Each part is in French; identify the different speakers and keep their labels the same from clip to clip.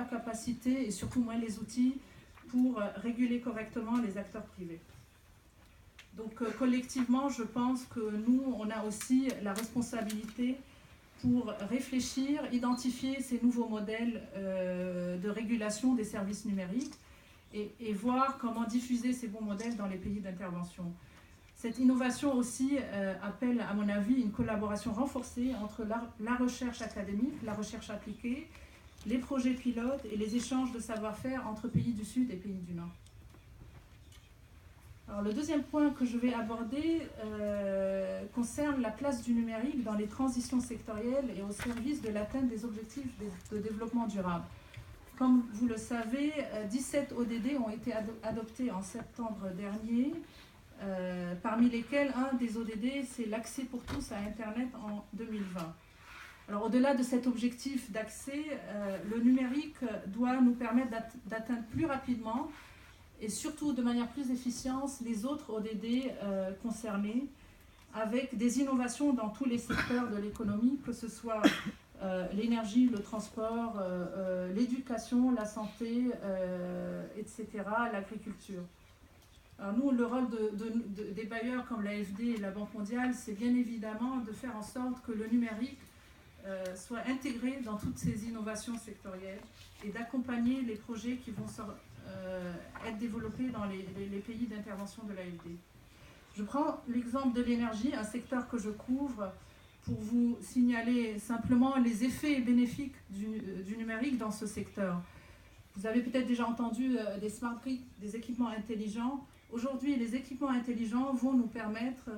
Speaker 1: capacité et surtout moins les outils pour réguler correctement les acteurs privés. Donc collectivement, je pense que nous, on a aussi la responsabilité pour réfléchir, identifier ces nouveaux modèles de régulation des services numériques et voir comment diffuser ces bons modèles dans les pays d'intervention. Cette innovation aussi appelle, à mon avis, une collaboration renforcée entre la recherche académique, la recherche appliquée, les projets pilotes et les échanges de savoir-faire entre pays du Sud et pays du Nord. Alors, le deuxième point que je vais aborder concerne la place du numérique dans les transitions sectorielles et au service de l'atteinte des objectifs de développement durable. Comme vous le savez, 17 ODD ont été adoptés en septembre dernier, parmi lesquels un des ODD, c'est l'accès pour tous à Internet en 2020. Alors, au-delà de cet objectif d'accès, le numérique doit nous permettre d'atteindre plus rapidement et surtout de manière plus efficiente les autres ODD concernés, avec des innovations dans tous les secteurs de l'économie, que ce soit l'énergie, le transport, l'éducation, la santé, etc., l'agriculture. Alors nous, le rôle des bailleurs comme l'AFD et la Banque mondiale, c'est bien évidemment de faire en sorte que le numérique soit intégré dans toutes ces innovations sectorielles et d'accompagner les projets qui vont être développés dans les pays d'intervention de l'AFD. Je prends l'exemple de l'énergie, un secteur que je couvre, pour vous signaler simplement les effets bénéfiques du numérique dans ce secteur. Vous avez peut-être déjà entendu des smart grids, des équipements intelligents. Aujourd'hui, les équipements intelligents vont nous permettre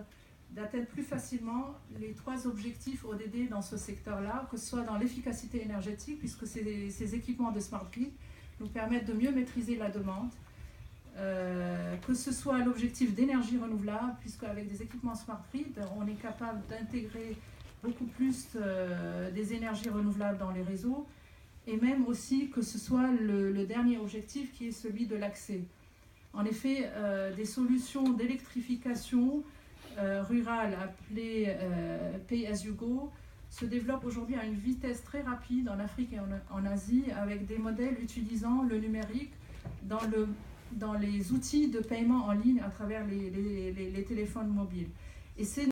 Speaker 1: d'atteindre plus facilement les 3 objectifs ODD dans ce secteur-là, que ce soit dans l'efficacité énergétique, puisque ces équipements de smart grid nous permettent de mieux maîtriser la demande, que ce soit l'objectif d'énergie renouvelable, puisque avec des équipements smart grid, on est capable d'intégrer beaucoup plus des énergies renouvelables dans les réseaux, et même aussi que ce soit le dernier objectif qui est celui de l'accès. En effet, des solutions d'électrification rurale appelées Pay as you go se développent aujourd'hui à une vitesse très rapide en Afrique et en Asie, avec des modèles utilisant le numérique dans les outils de paiement en ligne à travers les téléphones mobiles. Et c'est